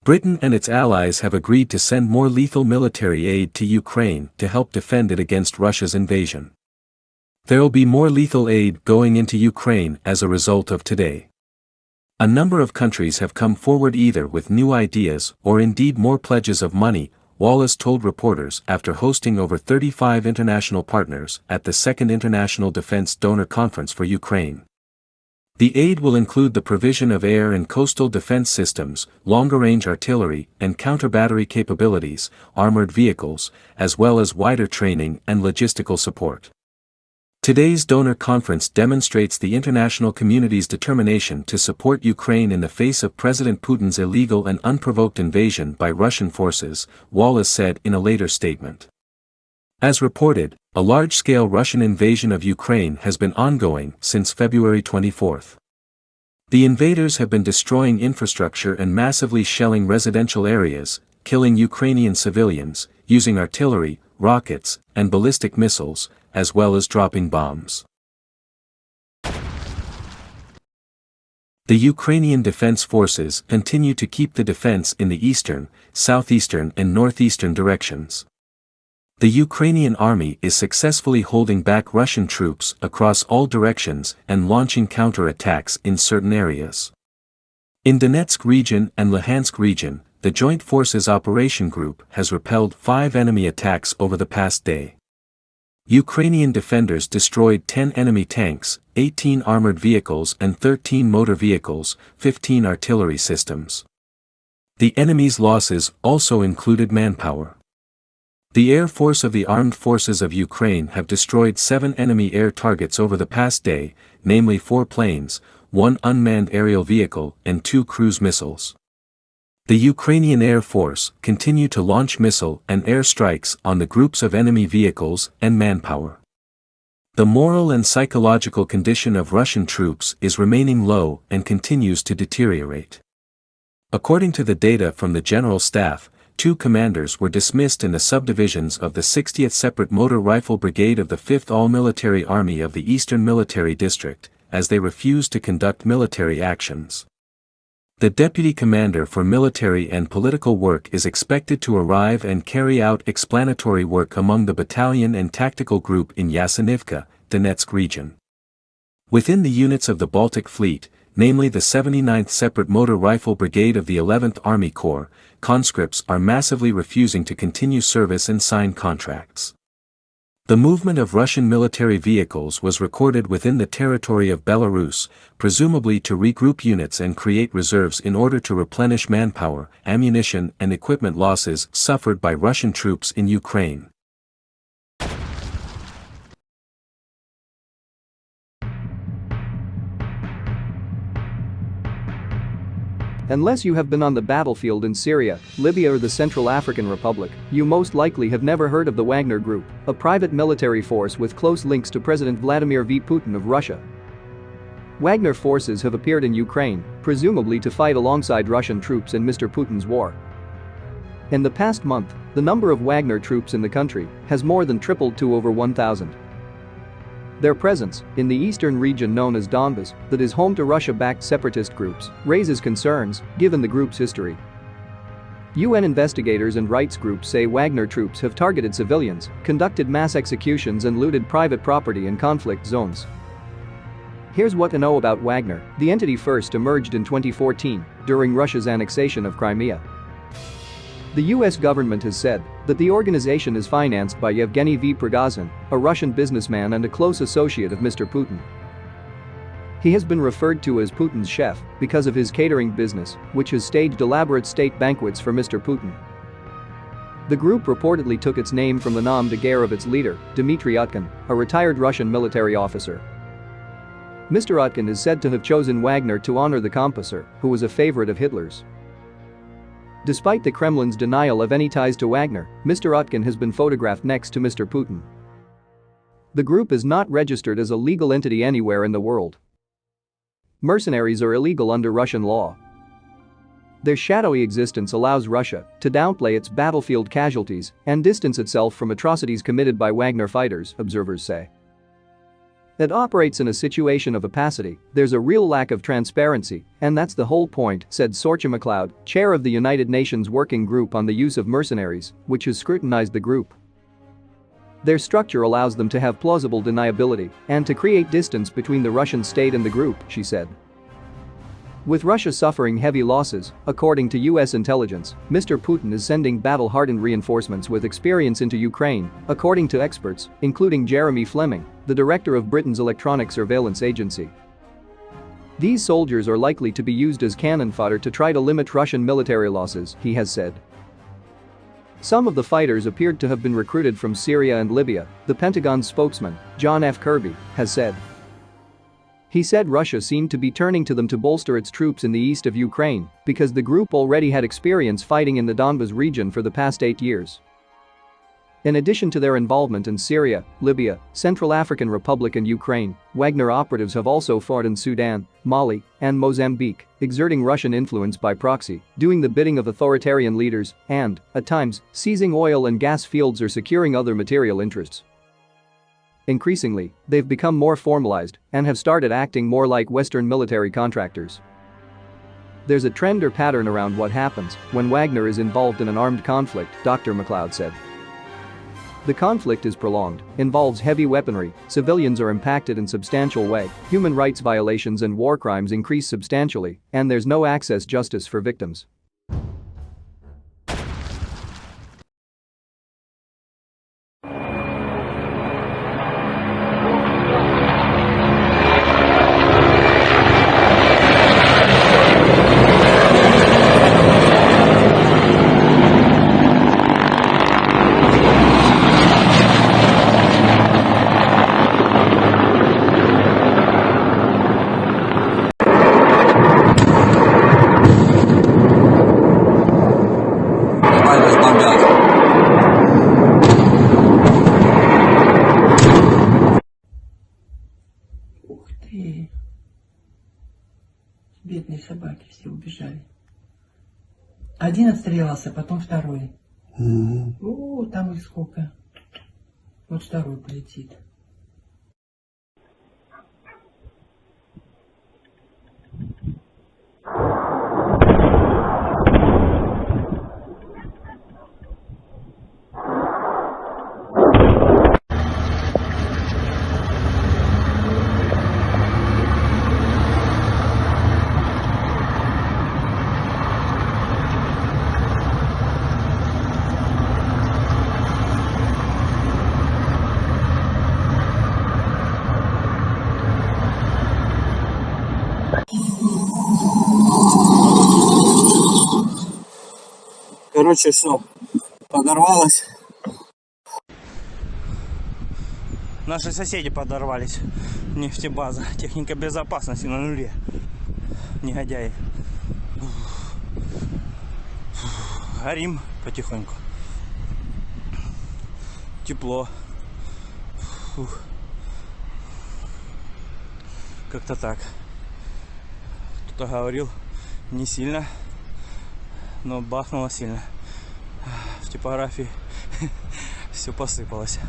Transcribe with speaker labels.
Speaker 1: Britain and its allies have agreed to send more lethal military aid to Ukraine to help defend it against Russia's invasion. There'll be more lethal aid going into Ukraine as a result of today. A number of countries have come forward either with new ideas or indeed more pledges of money, Wallace told reporters after hosting over 35 international partners at the Second International Defense Donor Conference for Ukraine. The aid will include the provision of air and coastal defense systems, longer-range artillery and counter-battery capabilities, armored vehicles, as well as wider training and logistical support. Today's donor conference demonstrates the international community's determination to support Ukraine in the face of President Putin's illegal and unprovoked invasion by Russian forces, Wallace said in a later statement. As reported, a large-scale Russian invasion of Ukraine has been ongoing since February 24. The invaders have been destroying infrastructure and massively shelling residential areas, killing Ukrainian civilians, using artillery, rockets, and ballistic missiles, as well as dropping bombs. The Ukrainian Defense Forces continue to keep the defense in the eastern, southeastern and northeastern directions. The Ukrainian army is successfully holding back Russian troops across all directions and launching counter-attacks in certain areas. In Donetsk region and Luhansk region, the Joint Forces Operation Group has repelled 5 enemy attacks over the past day. Ukrainian defenders destroyed 10 enemy tanks, 18 armored vehicles and 13 motor vehicles, 15 artillery systems. The enemy's losses also included manpower. The Air Force of the Armed Forces of Ukraine have destroyed 7 enemy air targets over the past day, namely 4 planes, 1 unmanned aerial vehicle and 2 cruise missiles. The Ukrainian Air Force continue to launch missile and air strikes on the groups of enemy vehicles and manpower. The moral and psychological condition of Russian troops is remaining low and continues to deteriorate. According to the data from the General Staff, 2 commanders were dismissed in the subdivisions of the 60th Separate Motor Rifle Brigade of the 5th All-Military Army of the Eastern Military District, as they refused to conduct military actions. The Deputy Commander for Military and Political Work is expected to arrive and carry out explanatory work among the battalion and tactical group in Yasenivka, Donetsk region. Within the units of the Baltic Fleet, namely the 79th Separate Motor Rifle Brigade of the 11th Army Corps, conscripts are massively refusing to continue service and sign contracts. The movement of Russian military vehicles was recorded within the territory of Belarus, presumably to regroup units and create reserves in order to replenish manpower, ammunition and equipment losses suffered by Russian troops in Ukraine.
Speaker 2: Unless you have been on the battlefield in Syria, Libya or the Central African Republic, you most likely have never heard of the Wagner Group, a private military force with close links to President Vladimir V. Putin of Russia. Wagner forces have appeared in Ukraine, presumably to fight alongside Russian troops in Mr. Putin's war. In the past month, the number of Wagner troops in the country has more than tripled to over 1,000. Their presence, in the eastern region known as Donbas, that is home to Russia-backed separatist groups, raises concerns, given the group's history. UN investigators and rights groups say Wagner troops have targeted civilians, conducted mass executions and looted private property in conflict zones. Here's what to know about Wagner. The entity first emerged in 2014, during Russia's annexation of Crimea. The US government has said that the organization is financed by Yevgeny V. Prigozhin, a Russian businessman and a close associate of Mr. Putin. He has been referred to as Putin's chef because of his catering business, which has staged elaborate state banquets for Mr. Putin. The group reportedly took its name from the nom de guerre of its leader, Dmitry Utkin, a retired Russian military officer. Mr. Utkin is said to have chosen Wagner to honor the composer, who was a favorite of Hitler's. Despite the Kremlin's denial of any ties to Wagner, Mr. Utkin has been photographed next to Mr. Putin. The group is not registered as a legal entity anywhere in the world. Mercenaries are illegal under Russian law. Their shadowy existence allows Russia to downplay its battlefield casualties and distance itself from atrocities committed by Wagner fighters, observers say. It operates in a situation of opacity, there's a real lack of transparency, and that's the whole point, said Sorcha MacLeod, chair of the United Nations Working Group on the Use of Mercenaries, which has scrutinized the group. Their structure allows them to have plausible deniability and to create distance between the Russian state and the group, she said. With Russia suffering heavy losses, according to US intelligence, Mr. Putin is sending battle-hardened reinforcements with experience into Ukraine, according to experts, including Jeremy Fleming, the director of Britain's Electronic Surveillance Agency. These soldiers are likely to be used as cannon fodder to try to limit Russian military losses, he has said. Some of the fighters appeared to have been recruited from Syria and Libya, the Pentagon's spokesman, John F. Kirby, has said. He said Russia seemed to be turning to them to bolster its troops in the east of Ukraine because the group already had experience fighting in the Donbas region for the past 8 years. In addition to their involvement in Syria, Libya, Central African Republic and Ukraine, Wagner operatives have also fought in Sudan, Mali, and Mozambique, exerting Russian influence by proxy, doing the bidding of authoritarian leaders, and, at times, seizing oil and gas fields or securing other material interests. Increasingly, they've become more formalized and have started acting more like Western military contractors. There's a trend or pattern around what happens when Wagner is involved in an armed conflict, Dr. MacLeod said. The conflict is prolonged, involves heavy weaponry, civilians are impacted in substantial way, human rights violations and war crimes increase substantially, and there's no access justice for victims.
Speaker 3: Бедные собаки все убежали. Один отстрелялся, потом второй. О, там их сколько. Вот второй полетит.
Speaker 4: Короче, все подорвалось. Наши соседи подорвались. Нефтебаза. Техника безопасности на нуле. Негодяи. Горим потихоньку. Тепло. Как-то так. Кто-то говорил, не сильно, но бахнуло сильно. В типографии все посыпалось.